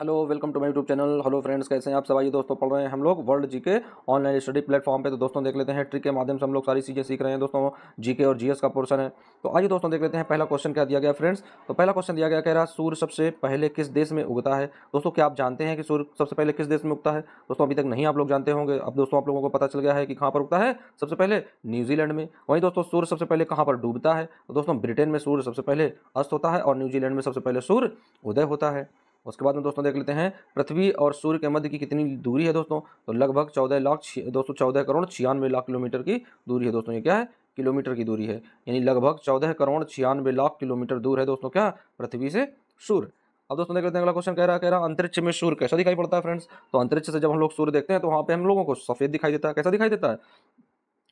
Hello, welcome to my YouTube channel. Hello friends, कैसे हैं आप सब? आइए दोस्तों, पढ़ रहे हैं हम लोग world GK online study platform पे। तो दोस्तों देख लेते हैं, ट्रिक के माध्यम से हम लोग सारी चीज़ें सीख रहे हैं दोस्तों। जीके और जीएस का पोर्शन है। तो आइए दोस्तों देख लेते हैं पहला क्वेश्चन क्या दिया गया फ्रेंड्स। तो पहला क्वेश्चन दिया गया, कह रहा सूर्य सबसे पहले किस देश में उगता है। दोस्तों क्या आप जानते हैं कि सूर्य सबसे पहले किस देश में उगता है? दोस्तों अभी तक नहीं आप लोग जानते होंगे। अब दोस्तों आप लोगों को पता चल गया है कि कहाँ पर उगता है सबसे पहले, न्यूजीलैंड में। वहीं दोस्तों सूर्य सबसे पहले कहाँ पर डूबता है? तो दोस्तों ब्रिटेन में सूर्य सबसे पहले अस्त होता है और न्यूजीलैंड में सबसे पहले सूर्य उदय होता है। उसके बाद में दोस्तों देख लेते हैं, पृथ्वी और सूर्य के मध्य की कितनी दूरी है दोस्तों। तो लगभग 14 करोड़ 96 लाख किलोमीटर की दूरी है दोस्तों। ये क्या है? किलोमीटर की दूरी है। यानी लगभग 14 करोड़ 96 लाख किलोमीटर दूर है दोस्तों क्या, पृथ्वी से सूर्य। अब दोस्तों देख लेते हैं अगला क्वेश्चन, कह रहा अंतरिक्ष में सूर्य कैसा दिखाई पड़ता है फ्रेंड्स। तो अंतरिक्ष से जब हम लोग सूर्य देखते हैं तो वहाँ पे हम लोगों को सफेद दिखाई देता है। कैसा दिखाई देता है?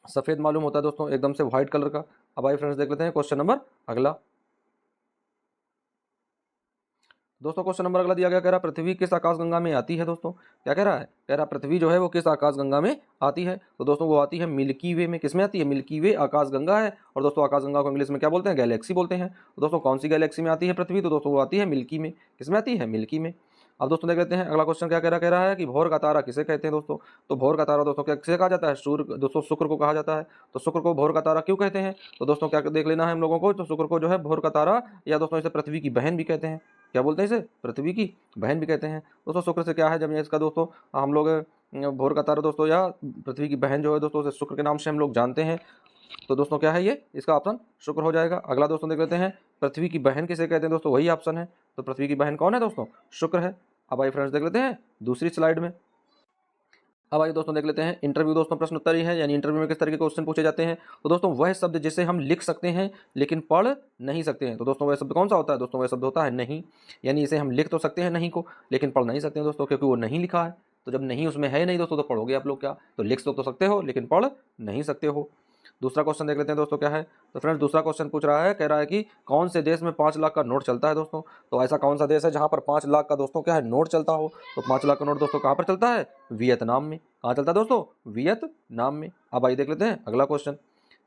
सफेद मालूम होता है दोस्तों, एकदम से व्हाइट कलर का। अब आइए फ्रेंड्स देख लेते हैं क्वेश्चन नंबर अगला। दोस्तों क्वेश्चन नंबर अगला दिया गया, कह रहा पृथ्वी किस आकाशगंगा में आती है दोस्तों। क्या कह रहा है? कह रहा पृथ्वी जो है वो किस आकाशगंगा में आती है। तो दोस्तों वो आती है मिल्की वे में। किस में आती है? मिल्की वे आकाशगंगा है। और दोस्तों आकाशगंगा को इंग्लिश में क्या बोलते हैं? गैलेक्सी बोलते हैं। तो दोस्तों कौन सी गैलेक्सी में आती है पृथ्वी? तो दोस्तों वो आती है मिल्की में। किस में आती है? मिल्की में। अब दोस्तों देख लेते हैं अगला क्वेश्चन क्या कह रहा है कि भोर का तारा किसे कहते हैं दोस्तों। तो भोर का तारा दोस्तों क्या किसे कहा जाता है? सूर्य दोस्तों, शुक्र को कहा जाता है। तो शुक्र को भोर का तारा क्यों कहते हैं? तो दोस्तों क्या देख लेना है हम लोगों को। तो शुक्र को जो है भोर का तारा, या दोस्तों इसे पृथ्वी की बहन भी कहते हैं। क्या बोलते हैं इसे? पृथ्वी की बहन भी कहते हैं दोस्तों। शुक्र से क्या है जब इसका दोस्तों हम लोग भोर का तारा दोस्तों या पृथ्वी की बहन जो है दोस्तों उसे शुक्र के नाम से हम लोग जानते हैं। तो दोस्तों क्या है ये? इसका ऑप्शन शुक्र हो जाएगा। अगला दोस्तों देख लेते हैं, पृथ्वी की बहन किसे कहते हैं दोस्तों। वही ऑप्शन है। तो पृथ्वी की बहन कौन है दोस्तों? शुक्र है। अब आइए फ्रेंड्स देख लेते हैं दूसरी स्लाइड में। अब आइए दोस्तों देख लेते हैं इंटरव्यू दोस्तों प्रश्न उत्तर ही है, यानी इंटरव्यू में किस तरह के क्वेश्चन पूछे जाते हैं। तो दोस्तों वह शब्द जिसे हम लिख सकते हैं लेकिन पढ़ नहीं सकते हैं। तो दोस्तों वह शब्द कौन सा होता है? दोस्तों वह शब्द होता है नहीं। यानी इसे हम लिख तो सकते हैं नहीं को, लेकिन पढ़ नहीं सकते हैं दोस्तों, क्योंकि वो नहीं लिखा है। तो जब नहीं उसमें है नहीं दोस्तों, तो पढ़ोगे आप लोग क्या? तो लिख तो सकते हो लेकिन पढ़ नहीं सकते हो। दूसरा क्वेश्चन देख लेते हैं दोस्तों क्या है। तो फ्रेंड्स दूसरा क्वेश्चन पूछ रहा है, कह रहा है कि कौन से देश में 5 लाख का नोट चलता है दोस्तों। तो ऐसा कौन सा देश है जहां पर 5 लाख का दोस्तों क्या है, नोट चलता हो। तो 5 लाख का नोट दोस्तों कहां पर चलता है? वियतनाम में। कहां चलता है दोस्तों? वियतनाम में। अब आइए देख लेते हैं अगला क्वेश्चन।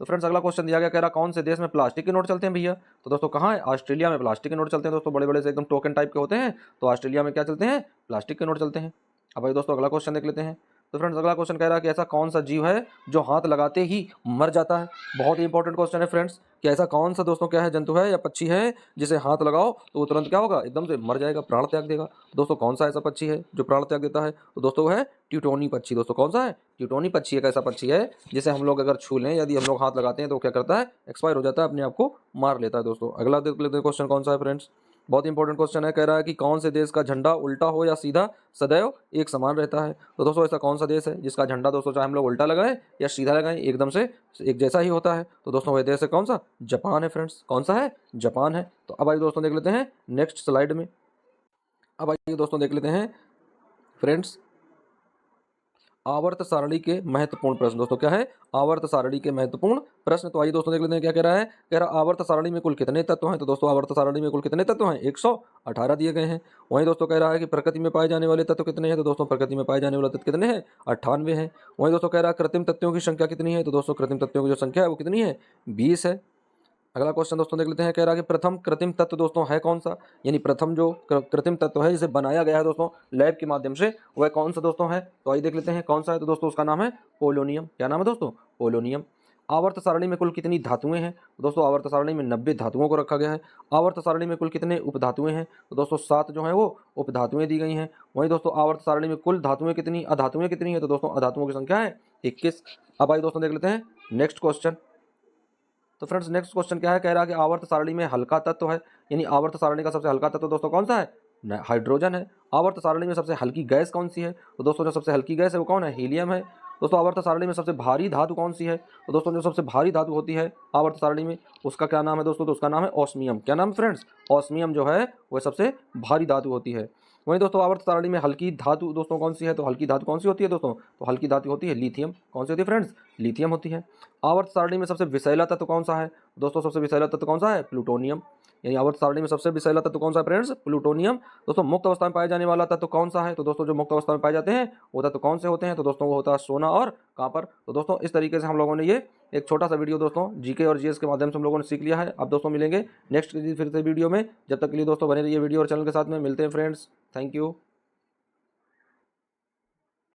तो फ्रेंड्स अगला क्वेश्चन दिया गया, कह रहा कौन से देश में प्लास्टिक के नोट चलते हैं भैया। तो दोस्तों कहाँ है? ऑस्ट्रेलिया में प्लास्टिक के नोट चलते हैं दोस्तों। बड़े बड़े से एकदम टोकन टाइप के होते हैं। तो ऑस्ट्रेलिया में क्या चलते हैं? प्लास्टिक के नोट चलते हैं। अब आइए दोस्तों अगला क्वेश्चन देख लेते हैं। तो फ्रेंड्स अगला क्वेश्चन कह रहा है कि ऐसा कौन सा जीव है जो हाथ लगाते ही मर जाता है। बहुत ही इंपॉर्टेंट क्वेश्चन है फ्रेंड्स, कि ऐसा कौन सा दोस्तों क्या है, जंतु है या पक्षी है जिसे हाथ लगाओ तो वो तुरंत क्या होगा? एकदम से मर जाएगा, प्राण त्याग देगा। दोस्तों कौन सा ऐसा पक्षी है जो प्राण त्याग देता है? तो दोस्तों वो है ट्यूटोनी पक्षी। दोस्तों कौन सा है? ट्यूटोनी पक्षी एक ऐसा पक्षी है जिसे हम लोग अगर छू लें, यदि हम लोग हाथ लगाते हैं तो क्या करता है? एक्सपायर हो जाता है, अपने आप को मार लेता है दोस्तों। अगला देख लेते हैं क्वेश्चन कौन सा है फ्रेंड्स। बहुत इंपॉर्टेंट क्वेश्चन है, कह रहा है कि कौन से देश का झंडा उल्टा हो या सीधा सदैव एक समान रहता है। तो दोस्तों ऐसा कौन सा देश है जिसका झंडा दोस्तों चाहे हम लोग उल्टा लगाएं या सीधा लगाएं एकदम से एक जैसा ही होता है। तो दोस्तों वह देश है कौन सा? जापान है फ्रेंड्स। कौन सा है? जापान है। तो अब आइए दोस्तों देख लेते हैं नेक्स्ट स्लाइड में। अब आइए दोस्तों देख लेते हैं फ्रेंड्स आवर्त सारणी के महत्वपूर्ण प्रश्न। दोस्तों क्या है? आवर्त सारणी के महत्वपूर्ण प्रश्न। तो आइए दोस्तों देख लेते हैं क्या कह रहा है। कह रहा आवर्त सारणी में कुल कितने तत्व हैं। तो दोस्तों आवर्त सारणी में कुल कितने तत्व हैं? 118 दिए गए हैं। वहीं दोस्तों कह रहा है कि प्रकृति में पाए जाने वाले तत्व कितने हैं। तो दोस्तों प्रकृति में पाए जाने वाले तत्व कितने हैं? 98 हैं। वहीं दोस्तों कह रहा है कृत्रिम तत्वों की संख्या कितनी है। तो दोस्तों कृत्रिम तत्वों की जो संख्या है वो कितनी है? 20 है। अगला क्वेश्चन दोस्तों देख लेते हैं, कह रहा है कि प्रथम कृत्रिम तत्व दोस्तों है कौन सा। यानी प्रथम जो कृत्रिम तत्व है जिसे बनाया गया है दोस्तों लैब के माध्यम से, वह कौन सा दोस्तों है। तो आइए देख लेते हैं कौन सा है। तो दोस्तों उसका नाम है पोलोनियम। क्या नाम है दोस्तों? पोलोनियम। आवर्त सारणी में कुल कितनी धातुएं हैं। तो दोस्तों आवर्त सारणी में 90 धातुओं को रखा गया है। आवर्त सारणी में कुल कितने उपधातुएं हैं। तो दोस्तों 7 जो है वो उपधातुएं दी गई हैं। वहीं दोस्तों आवर्त सारणी में कुल धातुएं कितनी, अधातुएं कितनी है। तो दोस्तों अधातुओं की संख्या है 21। अब आइए दोस्तों देख लेते हैं नेक्स्ट क्वेश्चन। तो फ्रेंड्स नेक्स्ट क्वेश्चन क्या है, कह रहा है कि आवर्त सारणी में हल्का तत्व है, यानी आवर्त सारणी का सबसे हल्का तत्व दोस्तों कौन सा है? हाइड्रोजन है। आवर्त सारणी में सबसे हल्की गैस कौन सी है। तो दोस्तों जो सबसे हल्की गैस है वो कौन है? हीलियम है। दोस्तों आवर्त सारणी में सबसे भारी धातु कौन सी है। तो दोस्तों जो सबसे भारी धातु होती है आवर्त सारणी में उसका क्या नाम है दोस्तों। तो उसका नाम है ऑस्मियम। क्या नाम फ्रेंड्स? ऑस्मियम जो है वह सबसे भारी धातु होती है। वहीं दोस्तों आवर्त सारणी में हल्की धातु दोस्तों कौन सी है। तो हल्की धातु कौन सी होती है दोस्तों। तो हल्की धातु होती है लिथियम। कौन सी होती है फ्रेंड्स? लिथियम होती है। आवर्त सारणी में सबसे विषैला तत्व कौन सा है। दोस्तों सबसे विषैला तत्व कौन सा है? प्लूटोनियम। यानी आवर्त सारणी में सबसे विषैला तत्व कौन सा है फ्रेंड्स? प्लूटोनियम। दोस्तों मुक्त अवस्था में पाए जाने वाला तत्व कौन सा है। तो दोस्तों जो मुक्त अवस्था में पाए जाते हैं वो तत्व कौन से होते हैं। तो दोस्तों वो होता है सोना और कॉपर। तो दोस्तों इस तरीके से हम लोगों ने ये एक छोटा सा वीडियो दोस्तों जीके और जीएस के माध्यम से हम लोगों ने सीख लिया है। अब दोस्तों मिलेंगे नेक्स्ट फिर से वीडियो में। जब तक के लिए दोस्तों बने रहिए वीडियो और चैनल के साथ में। मिलते हैं फ्रेंड्स। Thank you.